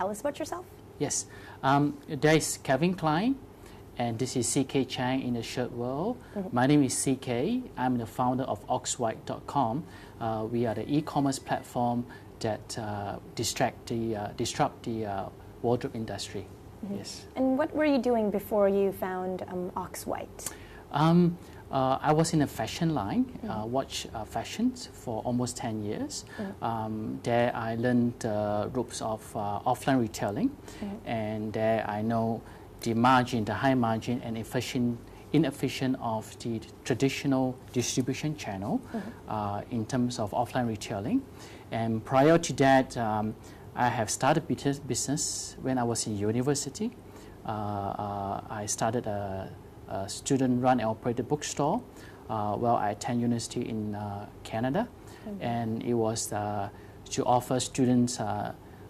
tell us about yourself? Yes, there is Kevin Klein, and this is CK Changr in the shirt world. My name is CK. I'm the founder of Oxwhite.com. We are the e-commerce platform that disrupt the wardrobe industry. Yes. And what were you doing before you found Oxwhite? I was in a fashion line, watch fashions for almost 10 years. There I learned the ropes of offline retailing, and there I know the margin, the high margin and inefficient of the traditional distribution channel in terms of offline retailing. And prior to that, I have started business when I was in university. I started a student-run and operated bookstore while I attend university in Canada, and it was to offer students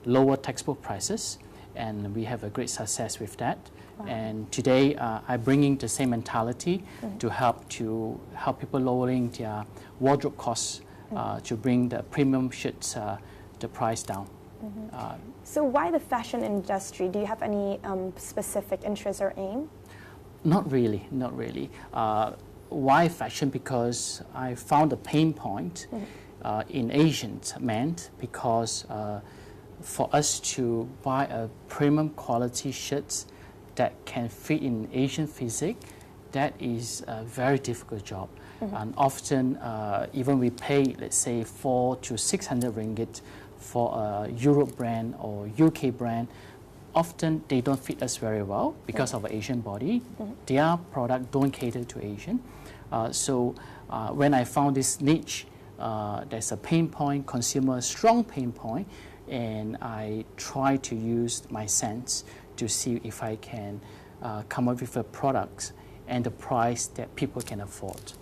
lower textbook prices, and we have a great success with that. Wow. And today I'm bringing the same mentality to help people lowering their wardrobe costs to bring the premium shirts the price down. So why the fashion industry? Do you have any specific interest or aim? Not really, not really. Why fashion? Because I found a pain point in Asian men, because for us to buy a premium quality shirts that can fit in Asian physique, that is a very difficult job. And often, even we pay, let's say, 400 to 600 ringgit for a Europe brand or UK brand, often they don't fit us very well because of our Asian body. Their product don't cater to Asian. So when I found this niche, there's a pain point, consumer strong pain point, and I try to use my sense to see if I can come up with a product and the price that people can afford.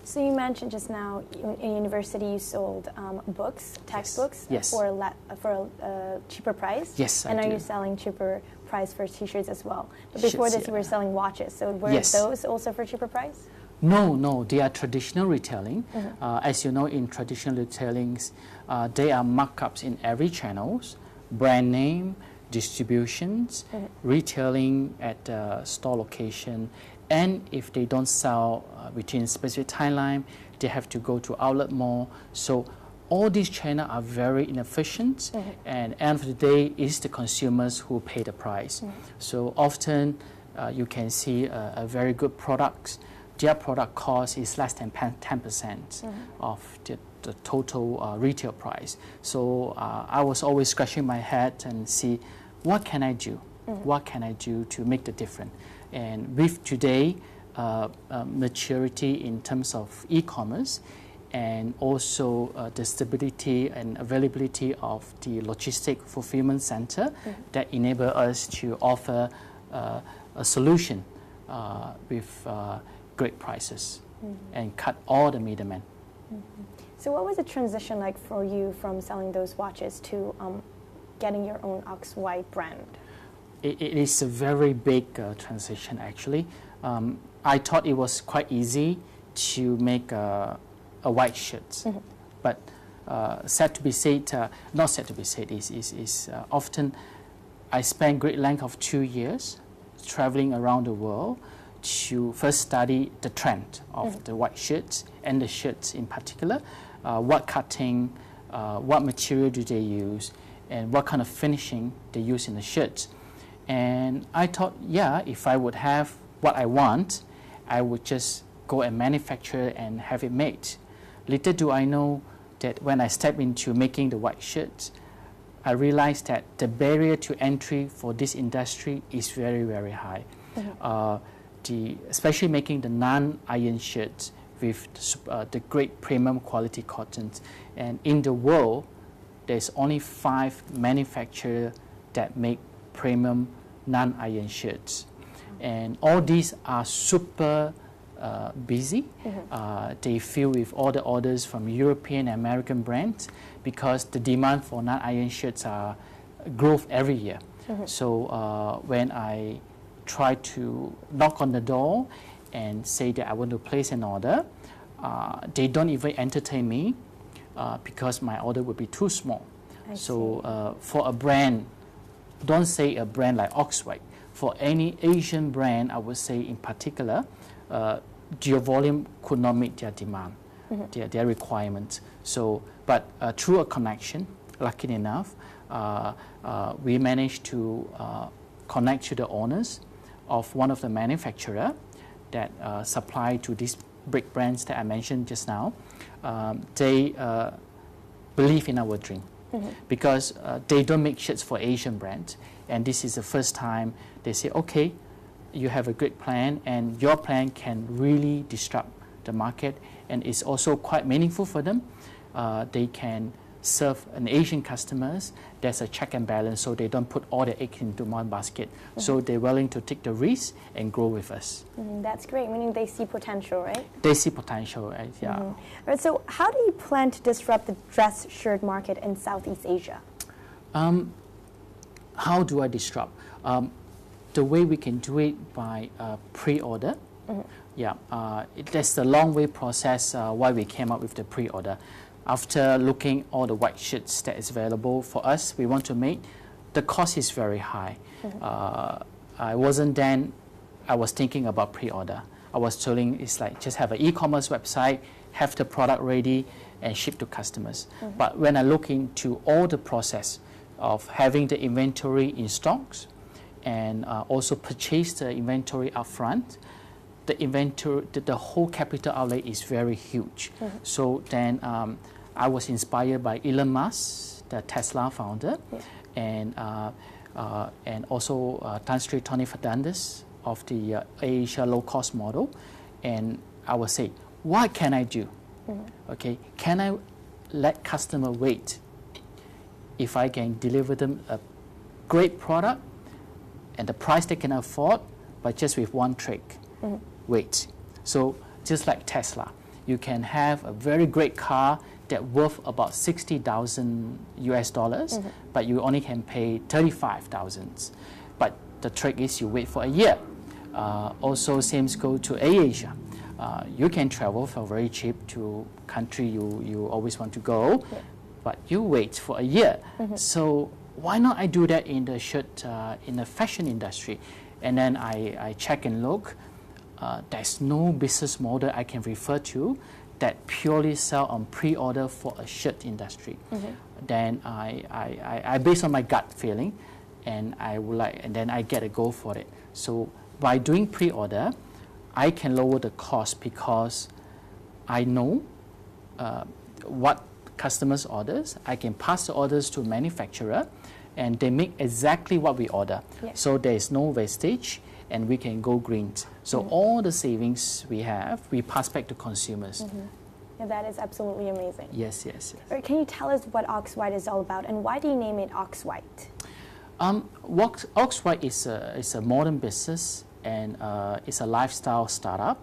So you mentioned just now in university you sold books, textbooks, for a cheaper price. Yes, and I are do. you selling cheaper price for T-shirts as well? But before this, you were selling watches. So were those also for cheaper price? No, they are traditional retailing. As you know, in traditional retailings, there are markups in every channels, brand name, distributions, retailing at the store location, and if they don't sell within a specific timeline, they have to go to outlet mall. So all these channels are very inefficient, and at the end of the day, it's the consumers who pay the price. So often you can see a very good products. Their product cost is less than 10% of the total retail price. So I was always scratching my head and see, what can I do? What can I do to make the difference? And with today, maturity in terms of e-commerce, and also the stability and availability of the logistic fulfillment center that enable us to offer a solution with great prices and cut all the middlemen. So what was the transition like for you from selling those watches to getting your own Oxwhite brand? It is a very big transition, actually. I thought it was quite easy to make a white shirt, but sad to be said, not sad to be said, is often I spent great length of 2 years traveling around the world to first study the trend of the white shirts and the shirts in particular, what cutting, what material do they use, and what kind of finishing they use in the shirts. And I thought, if I would have what I want, I would just go and manufacture and have it made. Little do I know that when I step into making the white shirts, I realized that the barrier to entry for this industry is very, very high. Especially making the non-iron shirts with the great premium quality cottons. And in the world, there's only 5 manufacturers that make premium non-iron shirts. And all these are super busy. They fill with all the orders from European and American brands because the demand for non-iron shirts grows every year. So when I try to knock on the door and say that I want to place an order, they don't even entertain me because my order would be too small. So for a brand don't say a brand like Oxwhite. For any Asian brand, I would say in particular, your volume could not meet their demand, their requirements. So, but through a connection, lucky enough, we managed to connect to the owners of one of the manufacturer that supply to these big brands that I mentioned just now. They believe in our dream because they don't make shirts for Asian brands, and this is the first time they say, okay, you have a great plan, and your plan can really disrupt the market, and it's also quite meaningful for them. They can serve an Asian customers. There's a check and balance, so they don't put all their eggs into one basket. So they're willing to take the risk and grow with us. That's great, meaning they see potential, right? They see potential, right? Yeah. All right, so how do you plan to disrupt the dress shirt market in Southeast Asia? How do I disrupt? The way we can do it by pre-order. Yeah, that's the long way process why we came up with the pre-order. After looking all the white shirts that is available for us, we want to make, the cost is very high. I was thinking about pre-order. I was telling it's like just have an e-commerce website, have the product ready and ship to customers. But when I look into all the process of having the inventory in stocks and also purchase the inventory upfront, the whole capital outlay is very huge. So then I was inspired by Elon Musk, the Tesla founder, and also Tan Sri Tony Fernandes of the Asia low-cost model. And I would say, what can I do? Okay, can I let customer wait if I can deliver them a great product and the price they can afford, but just with one trick, wait. So just like Tesla, you can have a very great car that worth about $60,000 US, but you only can pay $35,000. But the trick is you wait for a year. Also, same go to Asia. You can travel for very cheap to country you always want to go, but you wait for a year. So why not I do that in the shirt, in the fashion industry? And then I check and look. There's no business model I can refer to that purely sell on pre-order for a shirt industry. Then I based on my gut feeling, and then I get a go for it. So by doing pre-order, I can lower the cost because I know what customers orders. I can pass the orders to manufacturer, and they make exactly what we order. So there is no wastage, and we can go green. So all the savings we have, we pass back to consumers. Yeah, that is absolutely amazing. Yes, yes, yes. Right, can you tell us what Oxwhite is all about, and why do you name it Oxwhite? Oxwhite is a modern business, and it's a lifestyle startup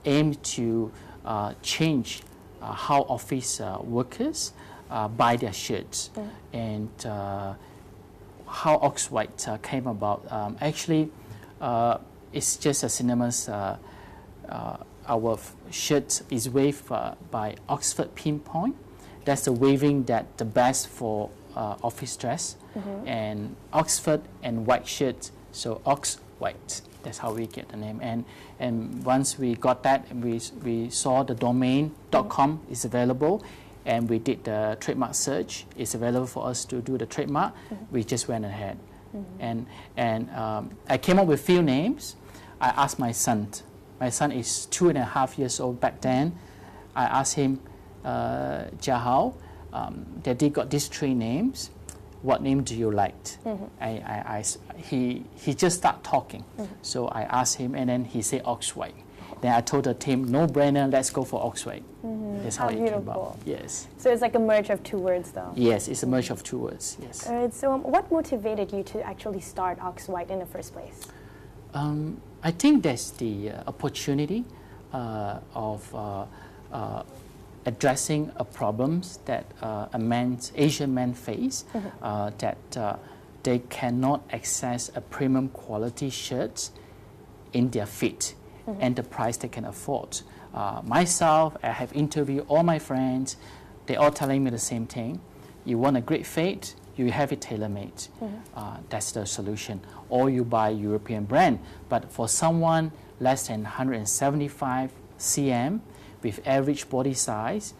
aimed to change how office workers buy their shirts. And how Oxwhite came about, actually, it's just a synonymous. Our shirt is waved by Oxford Pinpoint. That's the waving that the best for office dress, and Oxford and white shirt, so Oxwhite. That's how we get the name. And once we got that, and we saw the domain .com is available, and we did the trademark search. It's available for us to do the trademark. We just went ahead, and I came up with few names. I asked my son. My son is 2.5 years old back then. I asked him, Jiahao, Daddy got these 3 names. What name do you like? He just started talking. So I asked him, and then he said Oxwhite. Then I told the team, no brainer, let's go for Oxwhite. That's how it came about. Yes. So it's like a merge of 2 words, though. Yes, it's a merge of 2 words. Yes. All right. So what motivated you to actually start Oxwhite in the first place? I think that's the opportunity of addressing problems that Asian men face, that they cannot access a premium quality shirt in their fit and the price they can afford. Myself, I have interviewed all my friends. They're all telling me the same thing. You want a great fit, you have it tailor-made. That's the solution. Or you buy European brand. But for someone less than 175 cm with average body size,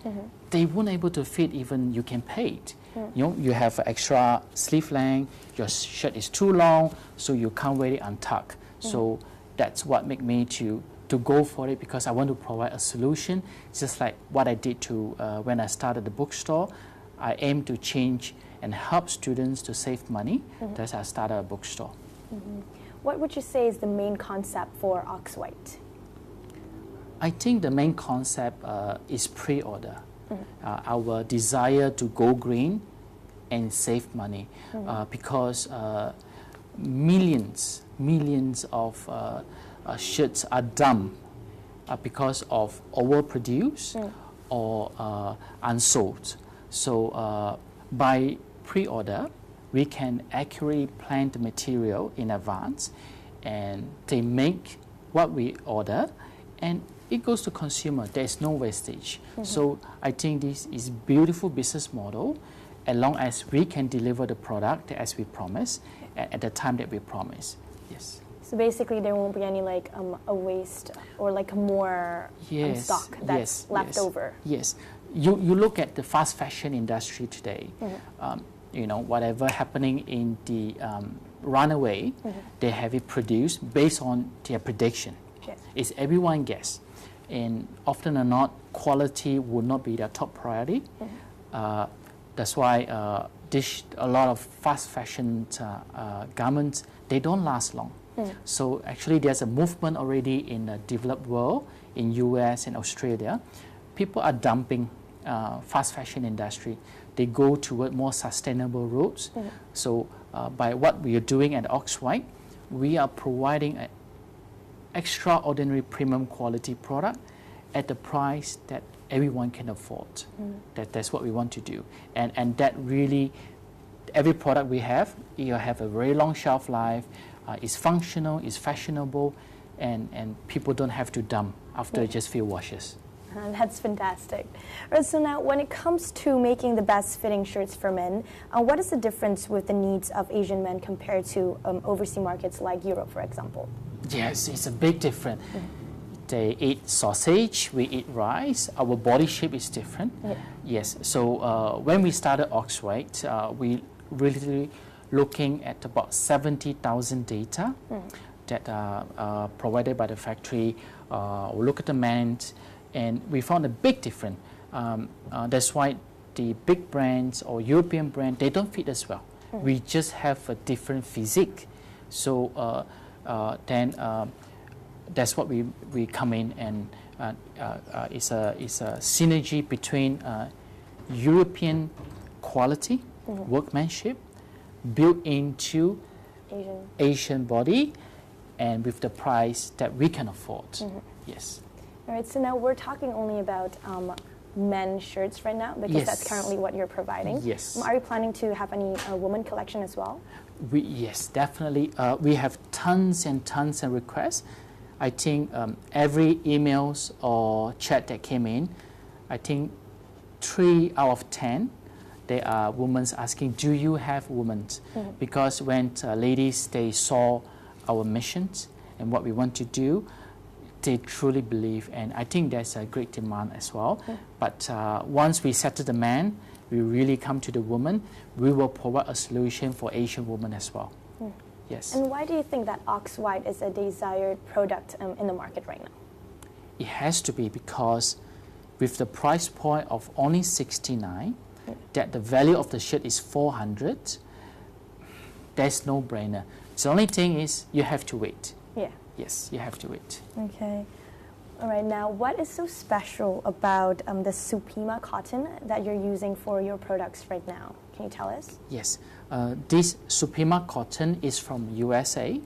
they won't able to fit even you can pay it. You know, you have extra sleeve length, your shirt is too long, so you can't wear it untucked. So that's what made me to go for it, because I want to provide a solution, just like what I did to when I started the bookstore. I aim to change and help students to save money. That's why I started a bookstore. What would you say is the main concept for Oxwhite? I think the main concept is pre-order. Our desire to go green and save money, because millions of shirts are dumped because of overproduced or unsold. So by pre-order, we can accurately plan the material in advance, and they make what we order, and it goes to consumer. There's no wastage. So I think this is beautiful business model, as long as we can deliver the product as we promise at the time that we promise. Yes. So basically, there won't be any like a waste or like more stock that's left over. Yes. You look at the fast fashion industry today. You know, whatever happening in the runaway, they have it produced based on their prediction. It's everyone guess, and often or not, quality would not be their top priority. That's why a lot of fast fashion garments, they don't last long. So actually, there's a movement already in the developed world, in US and Australia. People are dumping fast fashion industry. They go toward more sustainable routes. So by what we are doing at Oxwhite, we are providing an extraordinary premium quality product at the price that everyone can afford. That's what we want to do. And that really, every product we have, you have a very long shelf life, it's functional, it's fashionable, and people don't have to dump after just few washes. That's fantastic. All right, so now when it comes to making the best fitting shirts for men, what is the difference with the needs of Asian men compared to overseas markets like Europe, for example? Yes, it's a big difference. They eat sausage, we eat rice, our body shape is different. Yes, so when we started Oxwhite, we really looking at about 70,000 data that are provided by the factory. We look at the men, and we found a big difference. That's why the big brands or European brands, they don't fit as well. We just have a different physique. So then that's what we come in, and it's a synergy between European quality, workmanship, built into Asian body, and with the price that we can afford. Yes. All right, so now we're talking only about men's shirts right now, because that's currently what you're providing. Yes. Are you planning to have any women collection as well? Yes, definitely. We have tons and tons of requests. I think every emails or chat that came in, I think 3 out of 10, there are women asking, do you have women? Because when ladies, they saw our missions and what we want to do, they truly believe, and I think there's a great demand as well. But once we settle the man, we really come to the woman, we will provide a solution for Asian women as well. Yes. And why do you think that Oxwhite is a desired product in the market right now? It has to be because with the price point of only 69, that the value of the shirt is 400, there's no brainer. The only thing is you have to wait. Yes, you have to wait. Okay. All right, now what is so special about the Supima cotton that you're using for your products right now? Can you tell us? Yes, this Supima cotton is from USA.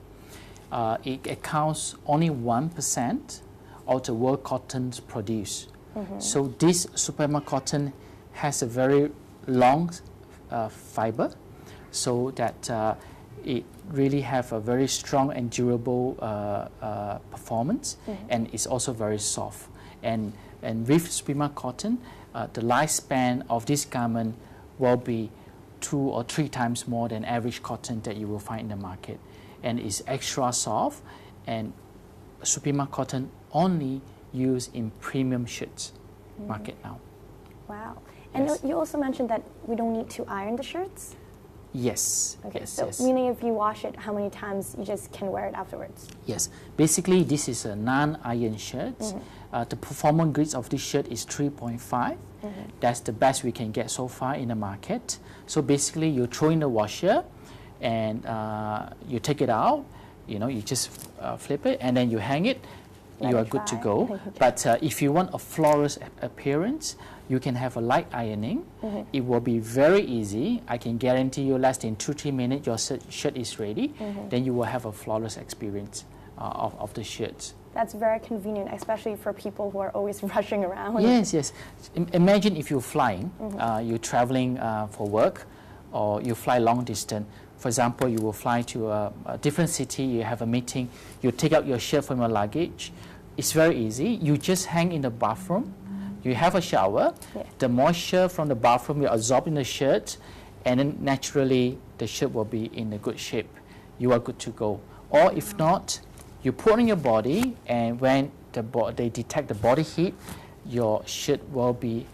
It accounts only 1% of the world cotton produced. So this Supima cotton has a very long fiber, so that it really have a very strong and durable performance, and it's also very soft. And with Supima cotton, the lifespan of this garment will be 2 or 3 times more than average cotton that you will find in the market, and it's extra soft, and Supima cotton only used in premium shirts market now. Wow. And Yes. you also mentioned that we don't need to iron the shirts? Yes. Okay, Yes, so yes. meaning if you wash it, how many times you just can wear it afterwards? Yes, basically this is a non-iron shirt. The performance grade of this shirt is 3.5. That's the best we can get so far in the market. So basically you throw in the washer and you take it out, you know, you just flip it and then you hang it, Let you me are good to try. go. But if you want a flawless appearance, you can have a light ironing. It will be very easy. I can guarantee you less than 2-3 minutes your shirt is ready. Then you will have a flawless experience of the shirts. That's very convenient, especially for people who are always rushing around. Yes, yes. Imagine if you're flying, you're traveling for work, or you fly long distance. For example, you will fly to a different city, you have a meeting, you take out your shirt from your luggage. It's very easy. You just hang in the bathroom. You have a shower. Yeah. The moisture from the bathroom will absorb in the shirt, and then naturally the shirt will be in a good shape. You are good to go. Or if not, you put on your body, and when they detect the body heat, your shirt will be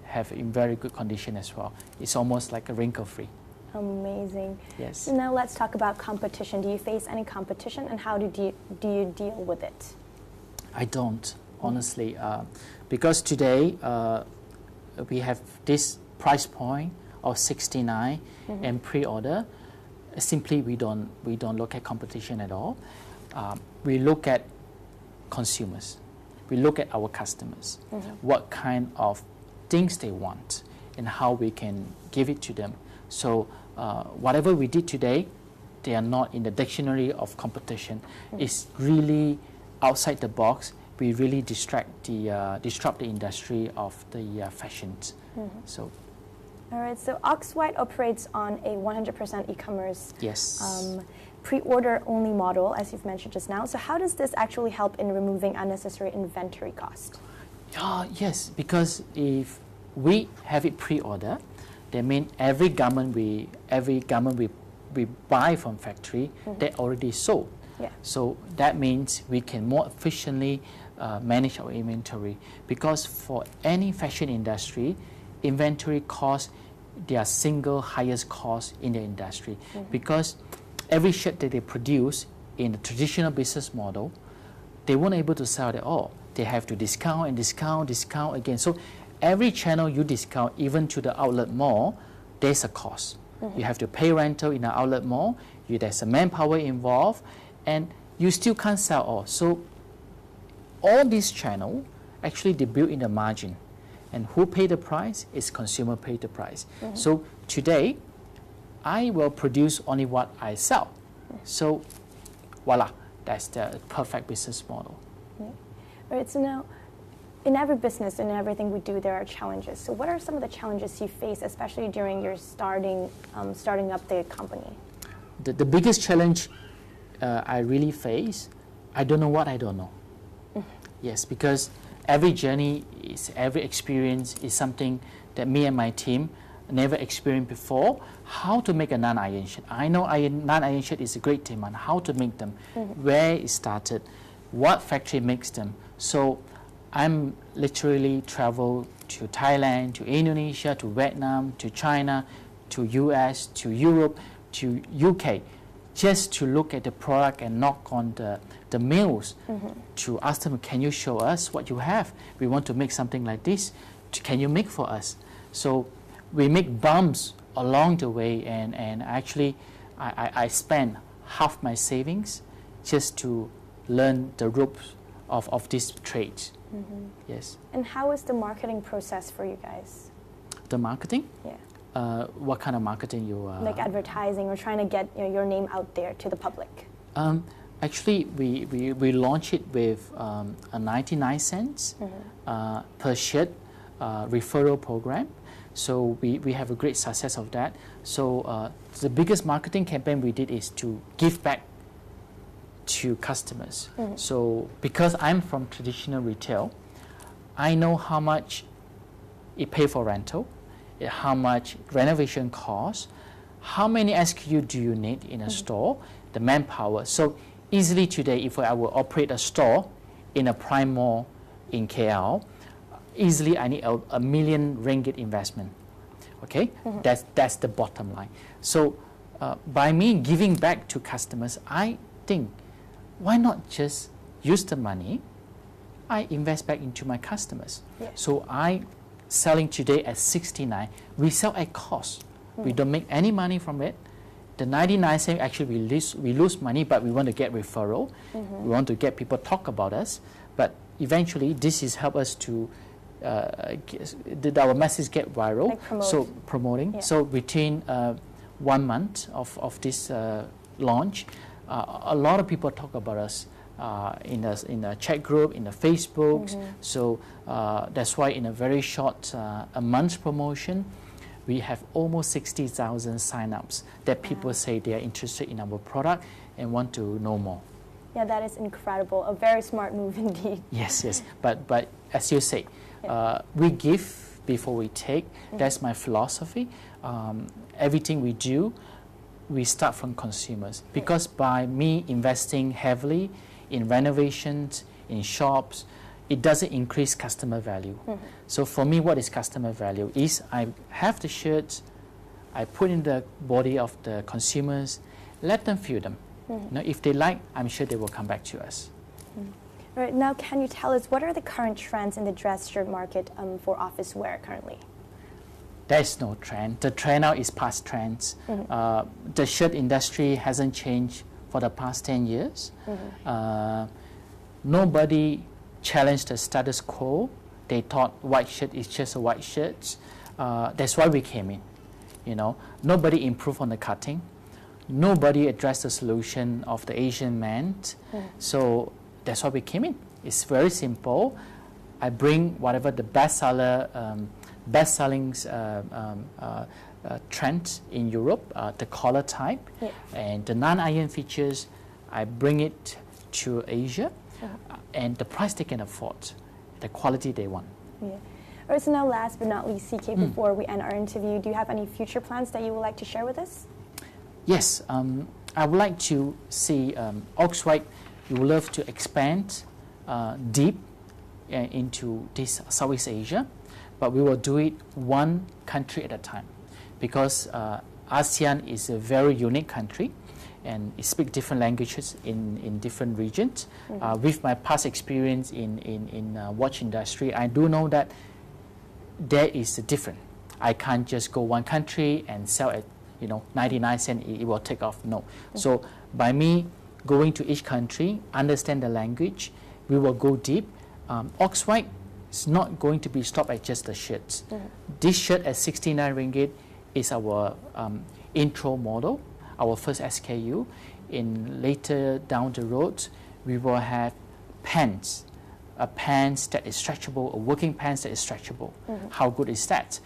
have in very good condition as well. It's almost like a wrinkle-free. Amazing. Yes. So now let's talk about competition. Do you face any competition, and how do you deal with it? I don't, honestly, because today we have this price point of 69 and pre-order. Simply, we don't look at competition at all. We look at consumers. We look at our customers. What kind of things they want and how we can give it to them. So whatever we did today, they are not in the dictionary of competition. It's really outside the box. We really disrupt the industry of the fashions. So. All right, so Oxwhite operates on a 100% e-commerce Yes. pre-order only model, as you've mentioned just now. So how does this actually help in removing unnecessary inventory cost? Yes, because if we have it pre-order, that means every garment we buy from factory, they already sold. Yeah. So that means we can more efficiently manage our inventory, because for any fashion industry, inventory costs their single highest cost in the industry, because every shirt that they produce in the traditional business model, they weren't able to sell it all. They have to discount and discount again. So every channel you discount, even to the outlet mall, there's a cost. You have to pay rental in the outlet mall, there's a manpower involved, and you still can't sell all. So all these channels, actually they build in the margin. And who pay the price? Is consumer pay the price. So today, I will produce only what I sell. So voila, that's the perfect business model. Yeah. All right, so now, in every business and everything we do, there are challenges. So what are some of the challenges you face, especially during your starting up the company? The biggest challenge I really face, I don't know what I don't know. Yes, because every journey, every experience is something that me and my team never experienced before. How to make a non-iron shirt. I know non-iron shirt is a great demand. How to make them, where it started, what factory makes them. So I'm literally travel to Thailand, to Indonesia, to Vietnam, to China, to US, to Europe, to UK, just to look at the product and knock on the mills to ask them, can you show us what you have? We want to make something like this. Can you make for us? So we make bumps along the way, and actually I spend half my savings just to learn the ropes of this trade. Yes. And how is the marketing process for you guys? The marketing? Yeah. What kind of marketing you? Like advertising or trying to get your name out there to the public? Actually, we launch it with a 99 cents per shirt referral program. So we have a great success of that. So the biggest marketing campaign we did is to give back to customers. So because I'm from traditional retail, I know how much it pay for rental, how much renovation costs, how many SKU do you need in a store, the manpower. So easily today, if I will operate a store in a prime mall in KL, easily I need a ringgit million investment. Okay, that's the bottom line. So by me giving back to customers, I think, why not just use the money I invest back into my customers? Yeah. So I selling today at 69, we sell at cost. We don't make any money from it. The 99 cents, actually we lose money, but we want to get referral. We want to get people talk about us. But eventually, this is help us to our message get viral. Like so promoting. Yeah. So within 1 month of this launch, a lot of people talk about us in a chat group, in the Facebook. So that's why in a very short a month's promotion, we have almost 60,000 sign-ups that people say they are interested in our product and want to know more. Yeah, that is incredible. A very smart move indeed. Yes, yes. But as you say, we give before we take. That's my philosophy. Everything we do, we start from consumers. Because by me investing heavily in renovations, in shops, it doesn't increase customer value. So for me, what is customer value? Is I have the shirts, I put in the body of the consumers, let them feel them. Now, if they like, I'm sure they will come back to us. Right, now, can you tell us what are the current trends in the dress shirt market for office wear currently? There is no trend. The trend now is past trends. The shirt industry hasn't changed for the past 10 years. Nobody challenged the status quo. They thought white shirt is just a white shirt. That's why we came in. You know, nobody improved on the cutting. Nobody addressed the solution of the Asian man. So that's why we came in. It's very simple. I bring whatever the best-selling trend in Europe, the collar type, and the non-iron features. I bring it to Asia, and the price they can afford, the quality they want. Yeah. All right, so now last but not least, CK, before we end our interview, do you have any future plans that you would like to share with us? Yes, I would like to see Oxwhite. We would love to expand deep into this Southeast Asia, but we will do it one country at a time, because ASEAN is a very unique country, and it speaks different languages in different regions. With my past experience in watch industry, I do know that there is a difference. I can't just go one country and sell at 99 cents, it will take off. No. So by me going to each country, understand the language, we will go deep. Oxwhite is not going to be stopped at just the shirts. This shirt at 69 ringgit is our intro model, our first SKU. In later down the road, we will have pants, a pants that is stretchable, a working pants that is stretchable. How good is that?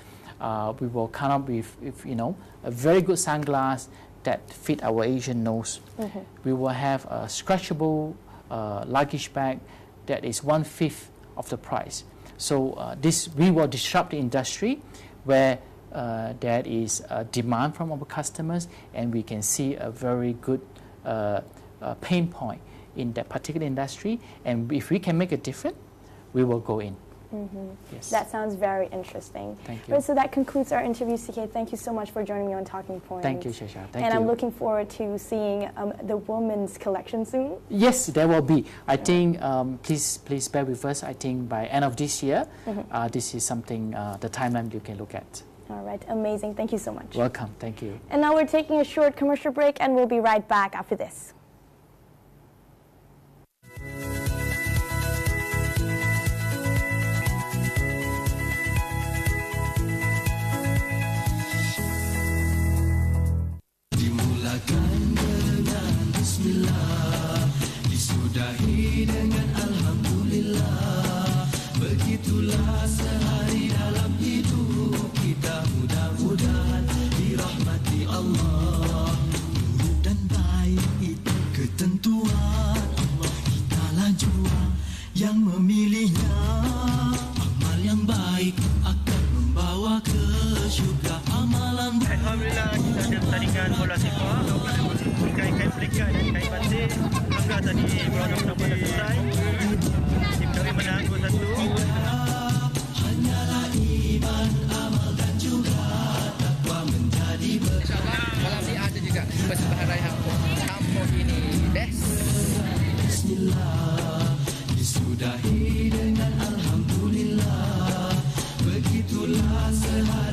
We will come up with a very good sunglass that fit our Asian nose. We will have a scratchable luggage bag that is 1/5 of the price. So we will disrupt the industry where there is a demand from our customers, and we can see a very good pain point in that particular industry. And if we can make a difference, we will go in. Yes. That sounds very interesting. Thank you. Right, so that concludes our interview, CK. Thank you so much for joining me on Talking Points. Thank you, Shasha. Thank and you. I'm looking forward to seeing the women's collection soon. Yes, there will be. I think, please bear with us. I think by end of this year, this is something, the timeline you can look at. All right, amazing. Thank you so much. Welcome. Thank you. And now we're taking a short commercial break, and we'll be right back after this. Dimulakan dengan bismillah, disudahi dengan alhamdulillah. Begitulah sehari dalam hidup kita, mudah-mudahan dirahmati Allah. Buruk dan baik itu ketentuan Allah, kitalah jua yang memilihnya. Amal yang baik akan membawa ke syurga. Amalan Alhamdulillah, kita ada tarikan tadi korang sama-sama dah selesai. Tim kami menang 2-1. Hanyalah iman, amal dan juga takwa menjadi InsyaAllah malam ni ada juga persembahan raya kampung ini. Best. Bismillah, disudahi dengan Alhamdulillah. Begitulah sehari